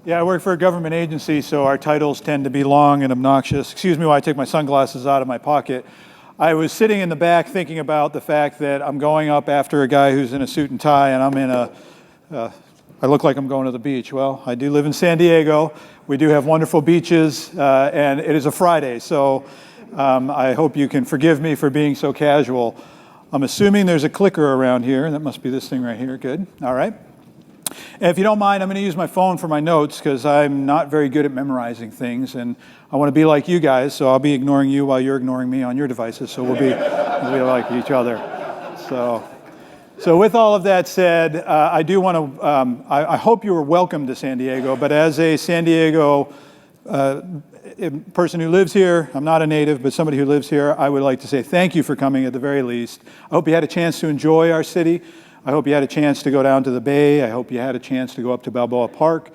Yeah, I work for a government agency, so our titles tend to be long and obnoxious. Excuse me while I take my sunglasses out of my pocket. I was sitting in the back thinking about the fact that I'm going up after a guy who's in a suit and tie, and I'm in I look like I'm going to the beach. Well, I do live in San Diego. We do have wonderful beaches, and it is a Friday, so I hope you can forgive me for being so casual. I'm assuming there's a clicker around here. That must be this thing right here. Good. All right. And if you don't mind, I'm going to use my phone for my notes because I'm not very good at memorizing things, and I want to be like you guys, so I'll be ignoring you while you're ignoring me on your devices, so we'll be like each other. So with all of that said, I do want to, I hope you were welcome to San Diego, but as a San Diego person who lives here, I'm not a native, but somebody who lives here, I would like to say thank you for coming at the very least. I hope you had a chance to enjoy our city. I hope you had a chance to go down to the Bay. I hope you had a chance to go up to Balboa Park.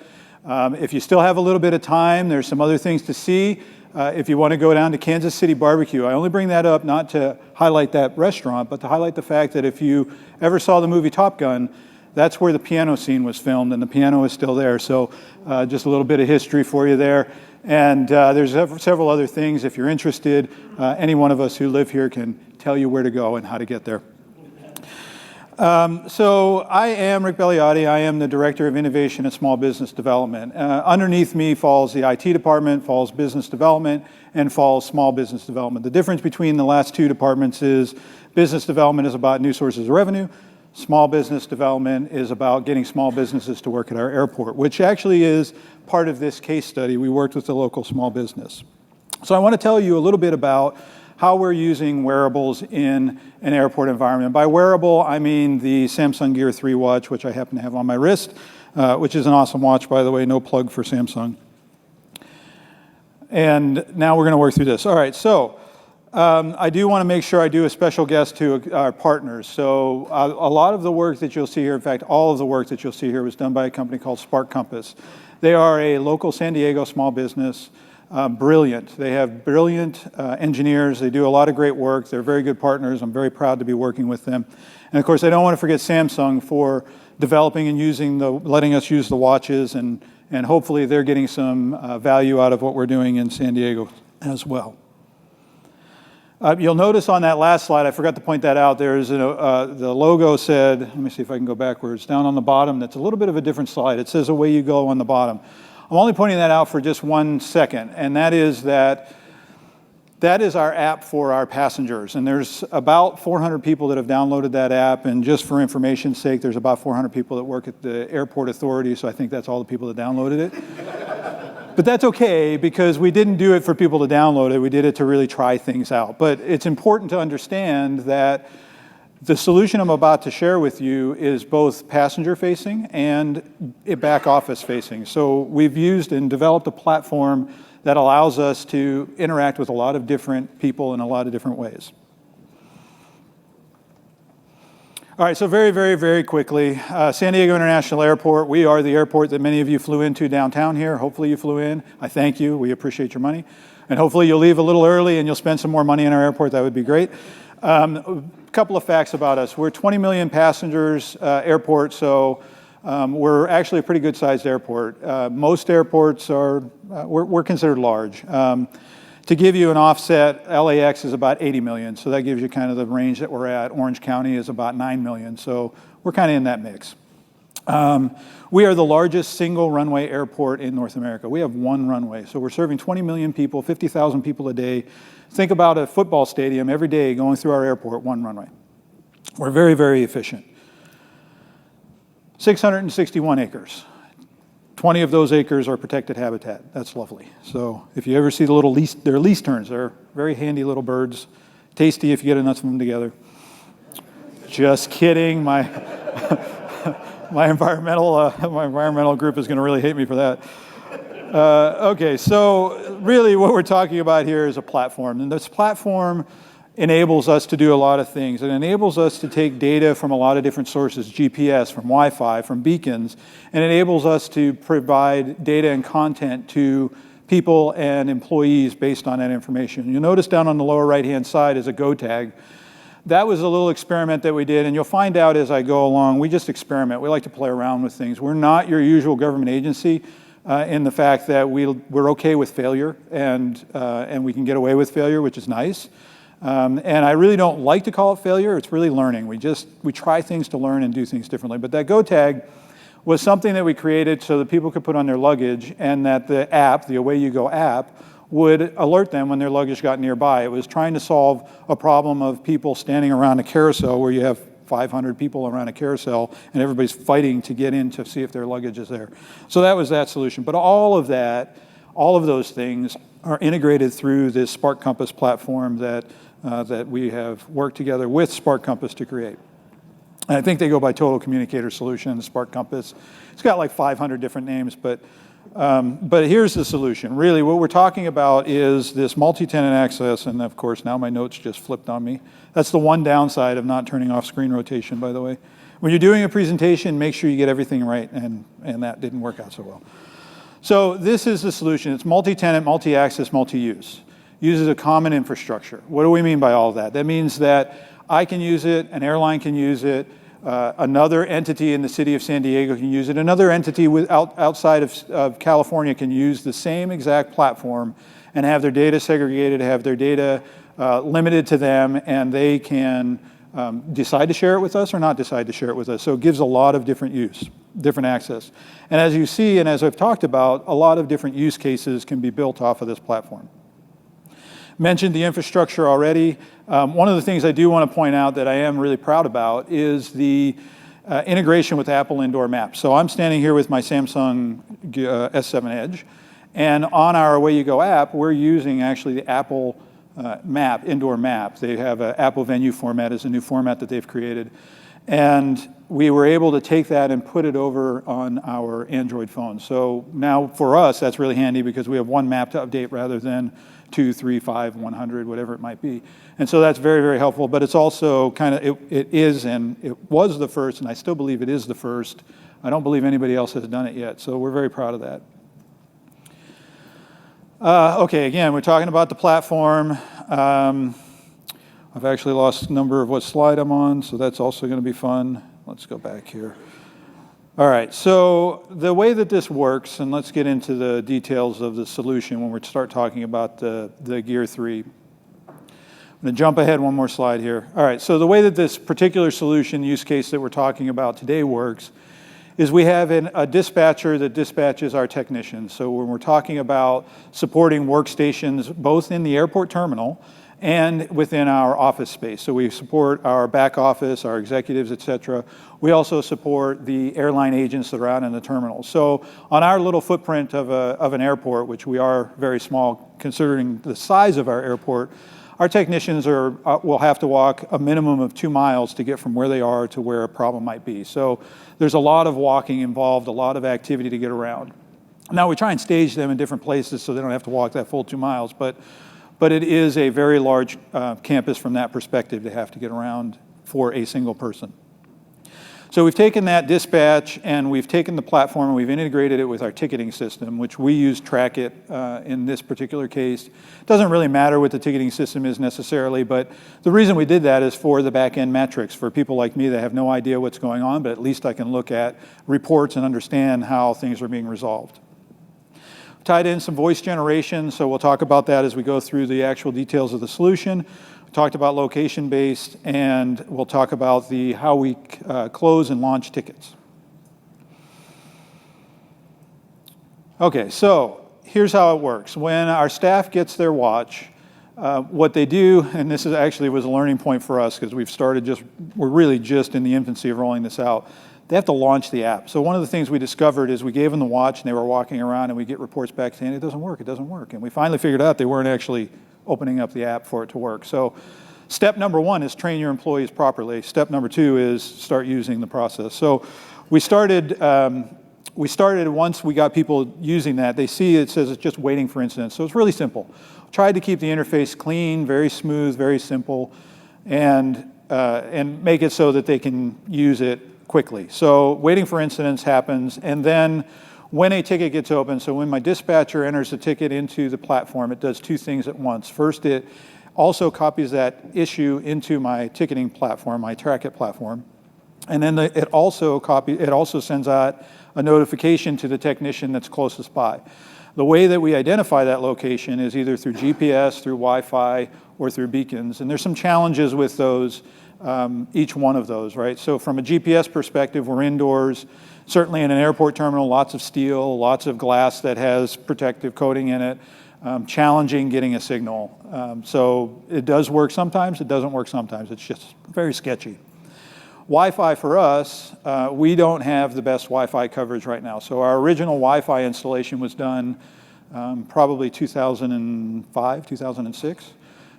If you still have a little bit of time, there's some other things to see. If you want to go down to Kansas City Barbecue, I only bring that up not to highlight that restaurant, but to highlight the fact that if you ever saw the movie Top Gun, that's where the piano scene was filmed, and the piano is still there. So just a little bit of history for you there. And there's several other things. If you're interested, any one of us who live here can tell you where to go and how to get there. So I am Rick Belliotti. I am the Director of Innovation and Small Business Development. Underneath me falls the IT department, falls business development, and falls small business development. The difference between the last two departments is business development is about new sources of revenue. Small business development is about getting small businesses to work at our airport, which actually is part of this case study. We worked with the local small business. So I want to tell you a little bit about how we're using wearables in an airport environment. By wearable, I mean the Samsung Gear 3 watch, which I happen to have on my wrist, which is an awesome watch, by the way, no plug for Samsung. And now we're going to work through this. All right, so I do want to make sure I do a special guest to our partners. So a lot of the work that you'll see here, in fact, all of the work that you'll see here was done by a company called Spark Compass. They are a local San Diego small business. Brilliant. They have brilliant engineers. They do a lot of great work. They're very good partners. I'm very proud to be working with them. And of course, I don't want to forget Samsung for developing and letting us use the watches, and hopefully they're getting some value out of what we're doing in San Diego as well. You'll notice on that last slide, I forgot to point that out, there's the logo said, let me see if I can go backwards, down on the bottom, that's a little bit of a different slide. It says away you go on the bottom. I'm only pointing that out for just 1 second, and that is our app for our passengers. And there's about 400 people that have downloaded that app, and just for information's sake, there's about 400 people that work at the airport authority, so I think that's all the people that downloaded it. But that's okay, because we didn't do it for people to download it, we did it to really try things out. But it's important to understand that the solution I'm about to share with you is both passenger-facing and back-office-facing. So we've used and developed a platform that allows us to interact with a lot of different people in a lot of different ways. All right, so very, very, very quickly, San Diego International Airport, we are the airport that many of you flew into downtown here. Hopefully you flew in. I thank you. We appreciate your money. And hopefully you'll leave a little early and you'll spend some more money in our airport. That would be great. A couple of facts about us. We're 20 million passengers airport, so we're actually a pretty good-sized airport. Most airports we're considered large. To give you an offset, LAX is about 80 million, so that gives you kind of the range that we're at. Orange County is about 9 million, so we're kind of in that mix. We are the largest single runway airport in North America. We have one runway, so we're serving 20 million people, 50,000 people a day. Think about a football stadium every day going through our airport, one runway. We're very, very efficient. 661 acres. 20 of those acres are protected habitat. That's lovely. So if you ever see the little they're lease terns. They're very handy little birds. Tasty if you get enough of them together. Just kidding. My environmental group is going to really hate me for that. Okay, so really what we're talking about here is a platform. And this platform enables us to do a lot of things. It enables us to take data from a lot of different sources, GPS, from Wi-Fi, from beacons, and enables us to provide data and content to people and employees based on that information. You'll notice down on the lower right-hand side is a Go tag. That was a little experiment that we did, and you'll find out as I go along, we just experiment. We like to play around with things. We're not your usual government agency. in the fact that we're okay with failure, and we can get away with failure, which is nice. And I really don't like to call it failure. It's really learning. We try things to learn and do things differently. But that Go tag was something that we created so that people could put on their luggage, and that the app, the Away You Go app, would alert them when their luggage got nearby. It was trying to solve a problem of people standing around a carousel where you have 500 people around a carousel and everybody's fighting to get in to see if their luggage is there. So that was that solution. But all of those things are integrated through this Spark Compass platform that we have worked together with Spark Compass to create. And I think they go by Total Communicator Solution, Spark Compass. It's got like 500 different names, but here's the solution. Really, what we're talking about is this multi-tenant access, and of course, now my notes just flipped on me. That's the one downside of not turning off screen rotation, by the way. When you're doing a presentation, make sure you get everything right, and that didn't work out so well. So this is the solution. It's multi-tenant, multi-access, multi-use. Uses a common infrastructure. What do we mean by all of that? That means that I can use it, an airline can use it, another entity in the city of San Diego can use it, another entity outside of California can use the same exact platform and have their data segregated, have their data limited to them, and they can decide to share it with us or not decide to share it with us. So it gives a lot of different use, different access. And as you see, and as I've talked about, a lot of different use cases can be built off of this platform. Mentioned the infrastructure already. One of the things I do want to point out that I am really proud about is the integration with Apple Indoor Maps. So I'm standing here with my Samsung S7 Edge, and on our Away You Go app, we're using actually the Apple map, indoor map. They have an Apple Venue format as a new format that they've created. And we were able to take that and put it over on our Android phone. So now for us, that's really handy because we have one map to update rather than 2, 3, 5, 100, whatever it might be. And so that's very, very helpful. But it's also kind of, it is, and it was the first, and I still believe it is the first. I don't believe anybody else has done it yet. So we're very proud of that. Okay, again, we're talking about the platform. I've actually lost the number of what slide I'm on, so that's also going to be fun. Let's go back here. All right, so the way that this works, and let's get into the details of the solution when we start talking about the Gear 3. I'm going to jump ahead one more slide here. All right, so the way that this particular solution use case that we're talking about today works is we have a dispatcher that dispatches our technicians. So when we're talking about supporting workstations both in the airport terminal and within our office space. So we support our back office, our executives, et cetera. We also support the airline agents that are out in the terminal. So on our little footprint of an airport, which we are very small considering the size of our airport, our technicians will have to walk a minimum of 2 miles to get from where they are to where a problem might be. So there's a lot of walking involved, a lot of activity to get around. Now we try and stage them in different places so they don't have to walk that full 2 miles, but it is a very large campus from that perspective to have to get around for a single person. So we've taken that dispatch and we've taken the platform and we've integrated it with our ticketing system, which we use Trackit in this particular case. It doesn't really matter what the ticketing system is necessarily, but the reason we did that is for the back-end metrics, for people like me that have no idea what's going on, but at least I can look at reports and understand how things are being resolved. Tied in some voice generation, so we'll talk about that as we go through the actual details of the solution. We talked about location-based, and we'll talk about how we close and launch tickets. Okay, so here's how it works. When our staff gets their watch, what they do, and this actually was a learning point for us because we're really just in the infancy of rolling this out. They have to launch the app. So one of the things we discovered is we gave them the watch and they were walking around and we get reports back saying, it doesn't work. And we finally figured out they weren't actually opening up the app for it to work. So step number 1 is train your employees properly. Step number 2 is start using the process. So we started once we got people using that, they see it says it's just waiting for incidents. So it's really simple. Tried to keep the interface clean, very smooth, very simple, and make it so that they can use it quickly. So waiting for incidents happens, and then when a ticket gets open, so when my dispatcher enters the ticket into the platform, it does 2 things at once. First, it also copies that issue into my ticketing platform, my Trackit platform, and then it also sends out a notification to the technician that's closest by. The way that we identify that location is either through GPS, through Wi-Fi, or through beacons. And there's some challenges with those, each one of those, right? So from a GPS perspective, we're indoors. Certainly in an airport terminal, lots of steel, lots of glass that has protective coating in it. Challenging getting a signal. So it does work sometimes, it doesn't work sometimes. It's just very sketchy. Wi-Fi for us, we don't have the best Wi-Fi coverage right now. So our original Wi-Fi installation was done probably 2005, 2006.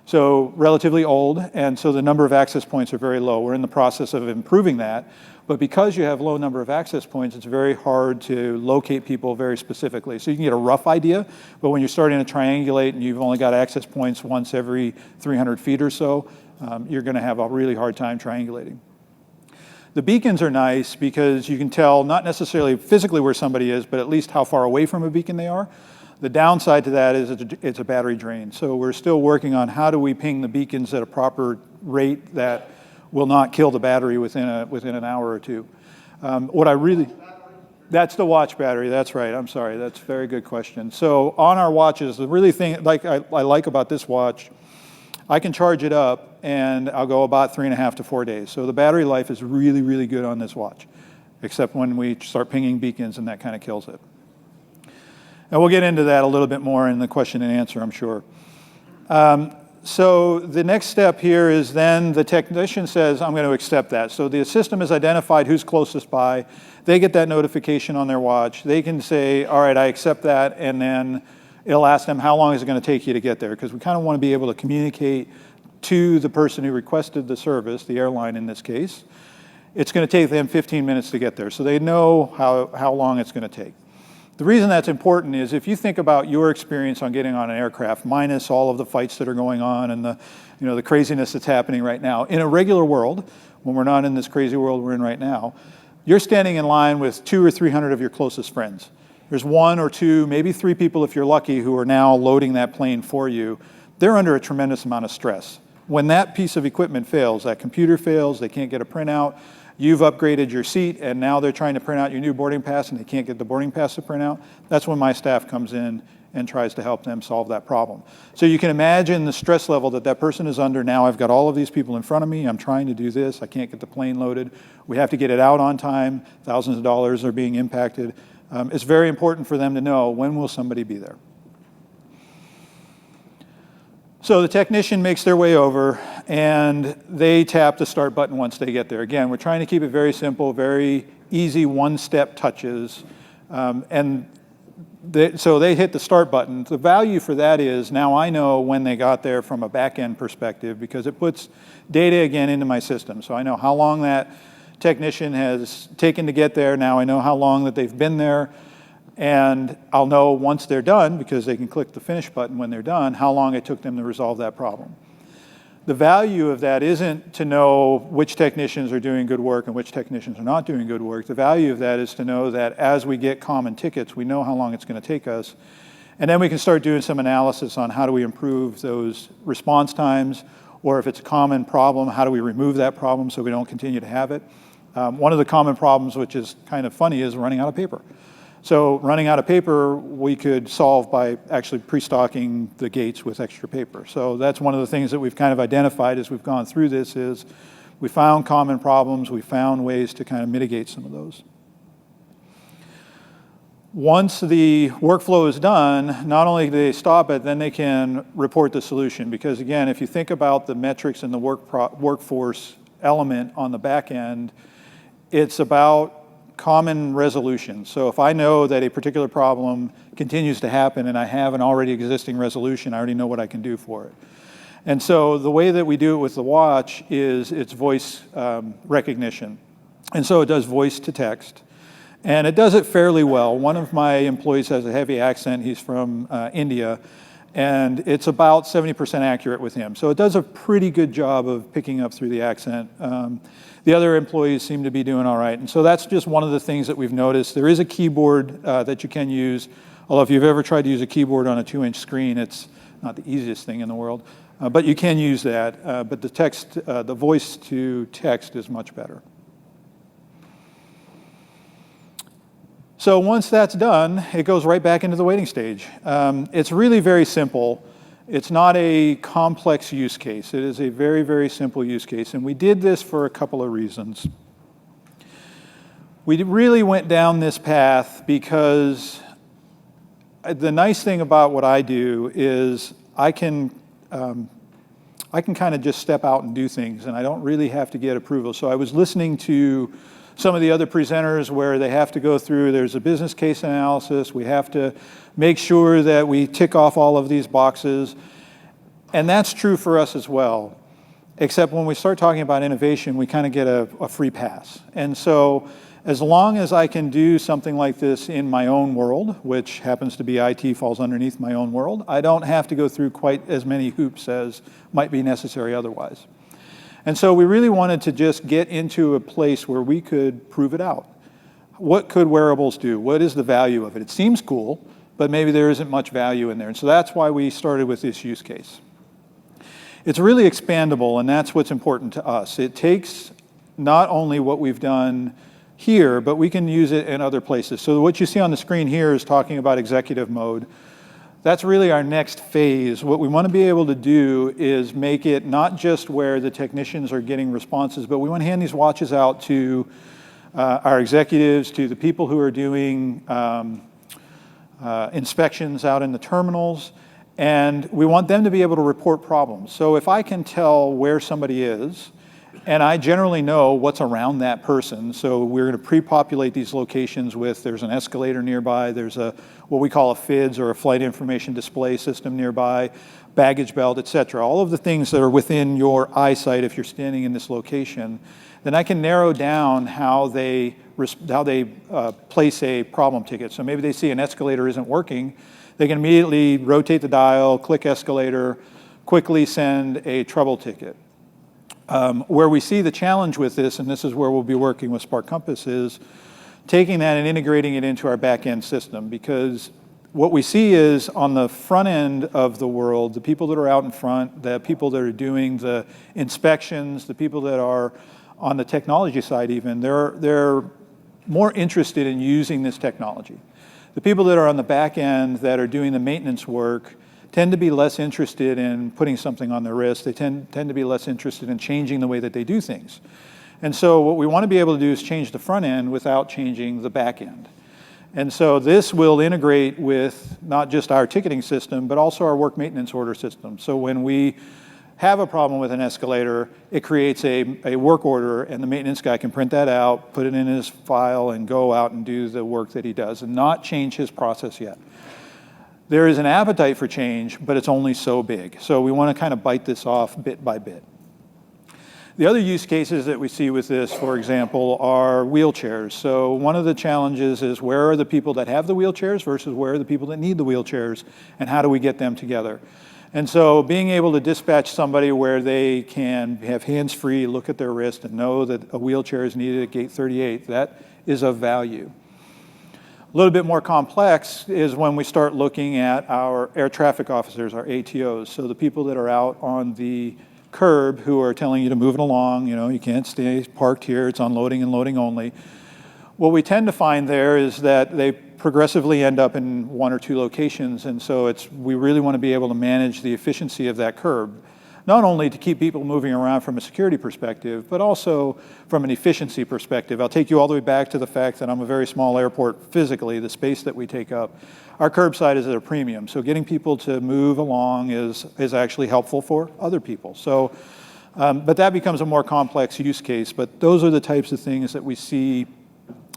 So relatively old, and so the number of access points are very low. We're in the process of improving that, but because you have low number of access points, it's very hard to locate people very specifically. So you can get a rough idea, but when you're starting to triangulate and you've only got access points once every 300 feet or so, you're gonna have a really hard time triangulating. The beacons are nice because you can tell not necessarily physically where somebody is, but at least how far away from a beacon they are. The downside to that is it's a battery drain. So we're still working on how do we ping the beacons at a proper rate that will not kill the battery within an hour or two. That's the watch battery, that's right, I'm sorry, that's a very good question. So on our watches, the really thing like I like about this watch, I can charge it up and I'll go about 3.5 to 4 days. So the battery life is really, really good on this watch, except when we start pinging beacons and that kind of kills it. And we'll get into that a little bit more in the question and answer, I'm sure. So the next step here is then the technician says, I'm going to accept that. So the system has identified who's closest by. They get that notification on their watch. They can say, all right, I accept that, and then it'll ask them how long is it going to take you to get there, because we kind of want to be able to communicate to the person who requested the service, the airline in this case. It's going to take them 15 minutes to get there, so they know how long it's going to take. The reason that's important is if you think about your experience on getting on an aircraft, minus all of the fights that are going on and the craziness that's happening right now, in a regular world, when we're not in this crazy world we're in right now, you're standing in line with 200 or 300 of your closest friends. There's 1 or 2, maybe 3 people if you're lucky who are now loading that plane for you. They're under a tremendous amount of stress. When that piece of equipment fails, that computer fails, they can't get a printout, you've upgraded your seat and now they're trying to print out your new boarding pass and they can't get the boarding pass to print out, that's when my staff comes in and tries to help them solve that problem. So you can imagine the stress level that that person is under. Now I've got all of these people in front of me, I'm trying to do this, I can't get the plane loaded, we have to get it out on time, thousands of dollars are being impacted. It's very important for them to know when will somebody be there. So the technician makes their way over and they tap the start button once they get there. Again, we're trying to keep it very simple, very easy one-step touches. So they hit the start button. The value for that is now I know when they got there from a back-end perspective because it puts data again into my system. So I know how long that technician has taken to get there. Now I know how long that they've been there. And I'll know once they're done, because they can click the finish button when they're done, how long it took them to resolve that problem. The value of that isn't to know which technicians are doing good work and which technicians are not doing good work. The value of that is to know that as we get common tickets, we know how long it's going to take us. And then we can start doing some analysis on how do we improve those response times, or if it's a common problem, how do we remove that problem so we don't continue to have it. One of the common problems, which is kind of funny, is running out of paper. So running out of paper, we could solve by actually pre-stocking the gates with extra paper. So that's one of the things that we've kind of identified as we've gone through this is we found common problems, we found ways to kind of mitigate some of those. Once the workflow is done, not only do they stop it, then they can report the solution. Because again, if you think about the metrics and the workforce element on the back end, it's about common resolution. So if I know that a particular problem continues to happen and I have an already existing resolution, I already know what I can do for it. And so the way that we do it with the watch is it's voice recognition. And so it does voice to text. And it does it fairly well. One of my employees has a heavy accent. He's from India. And it's about 70% accurate with him. So it does a pretty good job of picking up through the accent. The other employees seem to be doing all right. And so that's just one of the things that we've noticed. There is a keyboard that you can use. Although if you've ever tried to use a keyboard on a 2-inch screen, it's not the easiest thing in the world. But you can use that. But the text, the voice to text is much better. So once that's done, it goes right back into the waiting stage. It's really very simple. It's not a complex use case. It is a very, very simple use case. And we did this for a couple of reasons. We really went down this path because the nice thing about what I do is I can kind of just step out and do things, and I don't really have to get approval. So I was listening to some of the other presenters where they have to go through, there's a business case analysis, we have to make sure that we tick off all of these boxes, and that's true for us as well. Except when we start talking about innovation, we kind of get a free pass. And so as long as I can do something like this in my own world, which happens to be IT, falls underneath my own world, I don't have to go through quite as many hoops as might be necessary otherwise. And so we really wanted to just get into a place where we could prove it out. What could wearables do? What is the value of it? It seems cool, but maybe there isn't much value in there. And so that's why we started with this use case. It's really expandable, and that's what's important to us. It takes not only what we've done here, but we can use it in other places. So what you see on the screen here is talking about executive mode. That's really our next phase. What we want to be able to do is make it not just where the technicians are getting responses, but we want to hand these watches out to our executives, to the people who are doing inspections out in the terminals, and we want them to be able to report problems. So if I can tell where somebody is, and I generally know what's around that person, so we're going to pre-populate these locations with, there's an escalator nearby, there's what we call a FIDS or a flight information display system nearby, baggage belt, et cetera. All of the things that are within your eyesight if you're standing in this location, then I can narrow down how they place a problem ticket. So maybe they see an escalator isn't working, they can immediately rotate the dial, click escalator, quickly send a trouble ticket. Where we see the challenge with this, and this is where we'll be working with Spark Compass, is taking that and integrating it into our back-end system, because what we see is on the front end of the world, the people that are out in front, the people that are doing the inspections, the people that are on the technology side even, they're more interested in using this technology. The people that are on the back end that are doing the maintenance work tend to be less interested in putting something on their wrist. They tend to be less interested in changing the way that they do things. And so what we want to be able to do is change the front end without changing the back end. And so this will integrate with not just our ticketing system, but also our work maintenance order system. So when we have a problem with an escalator, it creates a work order, and the maintenance guy can print that out, put it in his file, and go out and do the work that he does and not change his process yet. There is an appetite for change, but it's only so big. So we want to kind of bite this off bit by bit. The other use cases that we see with this, for example, are wheelchairs. So one of the challenges is where are the people that have the wheelchairs versus where are the people that need the wheelchairs, and how do we get them together? And so being able to dispatch somebody where they can have hands-free, look at their wrist, and know that a wheelchair is needed at gate 38, that is of value. A little bit more complex is when we start looking at our air traffic officers, our ATOs. So the people that are out on the curb who are telling you to move it along, you can't stay parked here, it's unloading and loading only. What we tend to find there is that they progressively end up in one or two locations, and so we really want to be able to manage the efficiency of that curb. Not only to keep people moving around from a security perspective, but also from an efficiency perspective. I'll take you all the way back to the fact that I'm a very small airport physically, the space that we take up. Our curbside is at a premium, so getting people to move along is actually helpful for other people. So, but that becomes a more complex use case, but those are the types of things that we see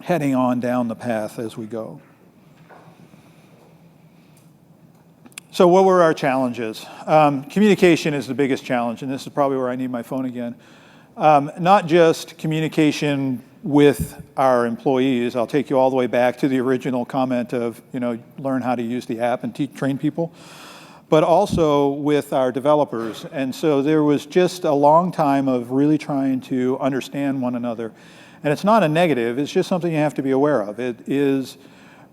heading on down the path as we go. So what were our challenges? Communication is the biggest challenge, and this is probably where I need my phone again. Not just communication with our employees. I'll take you all the way back to the original comment of, learn how to use the app and train people, but also with our developers. And so there was just a long time of really trying to understand one another. And it's not a negative, it's just something you have to be aware of. It is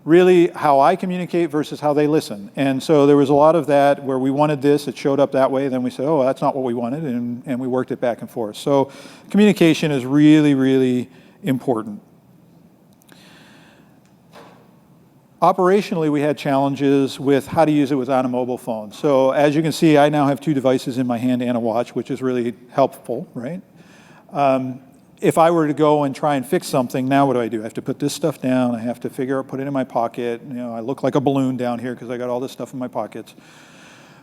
really how I communicate versus how they listen. And so there was a lot of that where we wanted this, it showed up that way, then we said, oh, that's not what we wanted, and we worked it back and forth. So communication is really, really important. Operationally, we had challenges with how to use it without a mobile phone. So as you can see, I now have 2 devices in my hand and a watch, which is really helpful, right? If I were to go and try and fix something, now what do? I have to put this stuff down. I have to figure out, put it in my pocket. You know, I look like a balloon down here because I got all this stuff in my pockets.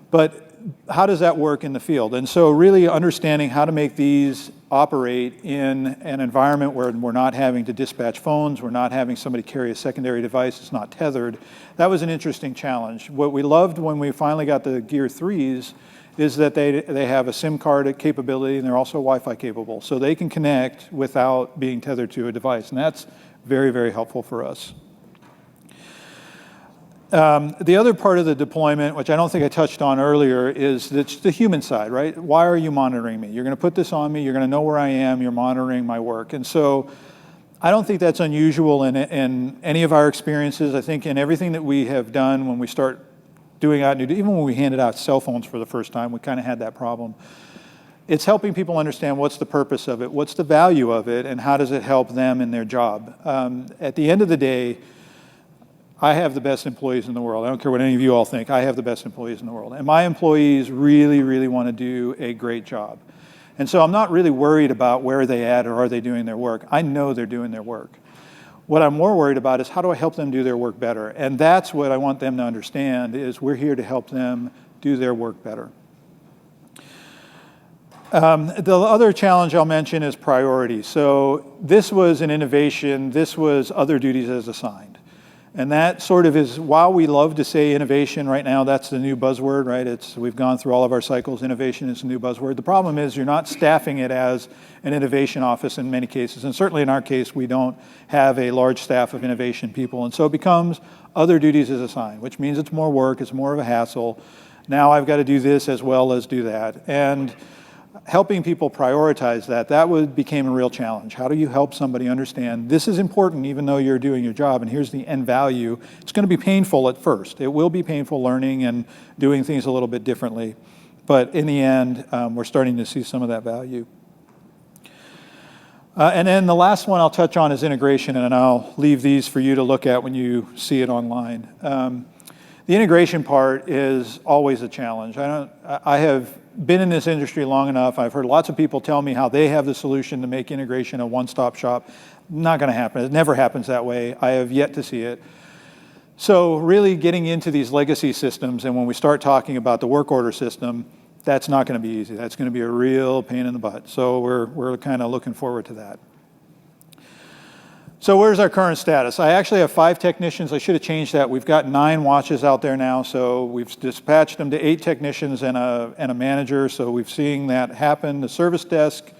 But how does that work in the field? And so really understanding how to make these operate in an environment where we're not having to dispatch phones, we're not having somebody carry a secondary device, it's not tethered, that was an interesting challenge. What we loved when we finally got the Gear 3s is that they have a SIM card capability and they're also Wi-Fi capable. So they can connect without being tethered to a device. And that's very, very helpful for us. The other part of the deployment, which I don't think I touched on earlier, is the human side, right? Why are you monitoring me? You're going to put this on me. You're going to know where I am. You're monitoring my work. And so I don't think that's unusual in any of our experiences. I think in everything that we have done when we start doing out, even when we handed out cell phones for the first time, we kind of had that problem. It's helping people understand what's the purpose of it, what's the value of it, and how does it help them in their job. At the end of the day, I have the best employees in the world. I don't care what any of you all think. I have the best employees in the world. And my employees really, really want to do a great job. And so I'm not really worried about where they at or are they doing their work. I know they're doing their work. What I'm more worried about is how do I help them do their work better? And that's what I want them to understand is we're here to help them do their work better. The other challenge I'll mention is priority. So this was an innovation. This was other duties as assigned. And that sort of is, while we love to say innovation right now, that's the new buzzword, right? We've gone through all of our cycles. Innovation is the new buzzword. The problem is you're not staffing it as an innovation office in many cases. And certainly in our case, we don't have a large staff of innovation people. And so it becomes other duties as assigned, which means it's more work, it's more of a hassle. Now I've got to do this as well as do that. And helping people prioritize that became a real challenge. How do you help somebody understand this is important even though you're doing your job and here's the end value? It's going to be painful at first. It will be painful learning and doing things a little bit differently. But in the end, we're starting to see some of that value. And then the last one I'll touch on is integration, and I'll leave these for you to look at when you see it online. The integration part is always a challenge. I have been in this industry long enough. I've heard lots of people tell me how they have the solution to make integration a one-stop shop. Not going to happen. It never happens that way. I have yet to see it. So really getting into these legacy systems, and when we start talking about the work order system, that's not going to be easy. That's going to be a real pain in the butt. So we're kind of looking forward to that. So where's our current status? I actually have 5 technicians. I should have changed that. We've got 9 watches out there now, so we've dispatched them to 8 technicians and a manager, so we've seen that happen. The service desk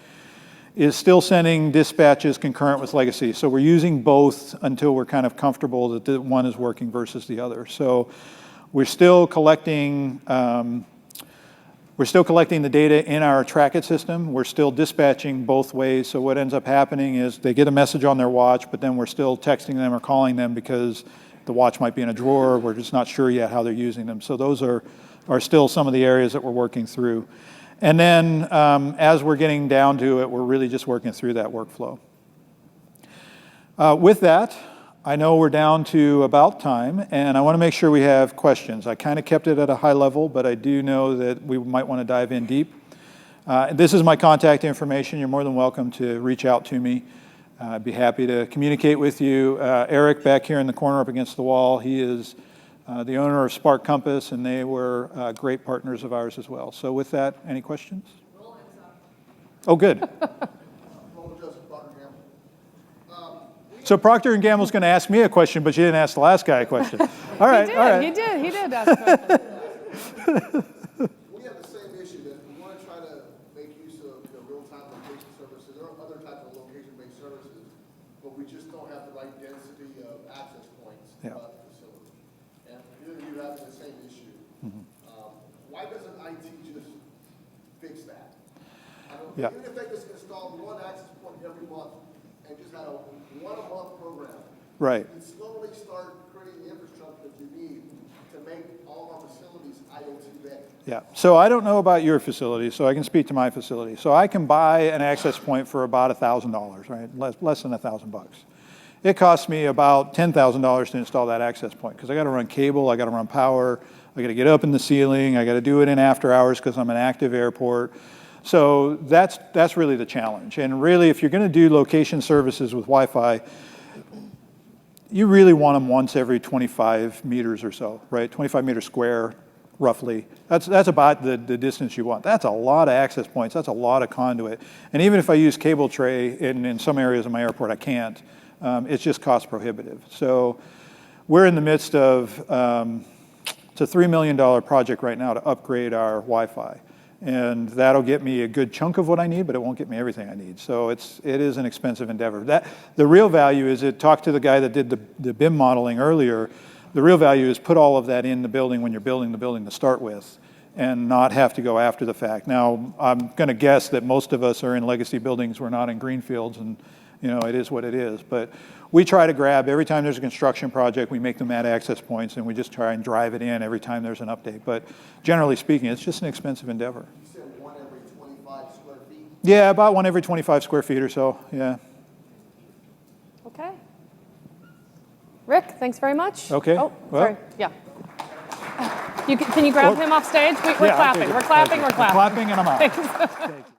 is still sending dispatches concurrent with legacy, so we're using both until we're kind of comfortable that the one is working versus the other. So we're still collecting the data in our Track-It system. We're still dispatching both ways. So what ends up happening is they get a message on their watch, but then we're still texting them or calling them because the watch might be in a drawer. We're just not sure yet how they're using them. So those are still some of the areas that we're working through. And then as we're getting down to it, we're really just working through that workflow. With that, I know we're down to about time, and I want to make sure we have questions. I kind of kept it at a high level, but I do know that we might want to dive in deep. This is my contact information. You're more than welcome to reach out to me. I'd be happy to communicate with you. Eric, back here in the corner up against the wall, he is the owner of Spark Compass, and they were great partners of ours as well. So with that, any questions? Oh, good. So Procter & Gamble's going to ask me a question, but you didn't ask the last guy a question. All right, He did ask a question. We have the same issue that we want to try to make use of real-time location services or other types of location-based services, but we just don't have the right density of access points to the facility. And either of you have the same issue. Why doesn't IT just fix that? Even if they just install one access point every month and just had a one-a-month program, right. and slowly start creating the infrastructure that you need to make all our facilities IoT ready. Yeah, so I don't know about your facility, so I can speak to my facility. So I can buy an access point for about $1,000, right? Less than $1,000 bucks. It costs me about $10,000 to install that access point because I got to run cable, I got to run power, I got to get up in the ceiling, I got to do it in after hours because I'm an active airport. So that's really the challenge. And really, if you're going to do location services with Wi-Fi, you really want them once every 25 meters or so, right? 25 meters square, roughly. That's about the distance you want. That's a lot of access points. That's a lot of conduit. And even if I use cable tray in some areas of my airport, I can't. It's just cost prohibitive. So we're in the midst of, it's a $3 million project right now to upgrade our Wi-Fi. And that'll get me a good chunk of what I need, but it won't get me everything I need. So it is an expensive endeavor. The real value is talked to the guy that did the BIM modeling earlier. The real value is put all of that in the building when you're building the building to start with and not have to go after the fact. Now, I'm going to guess that most of us are in legacy buildings. We're not in greenfields, and it is what it is. But we try to grab, every time there's a construction project, we make them add access points, and we just try and drive it in every time there's an update. But generally speaking, it's just an expensive endeavor. You said 1 every 25 square feet? Yeah, about 1 every 25 square feet or so, yeah. Okay. Rick, thanks very much. Okay. Oh, well, sorry. Yeah. Can you grab him off stage? We're yeah, clapping. okay. We're clapping. We're clapping. I'm clapping and I'm out. Thanks. Thank you.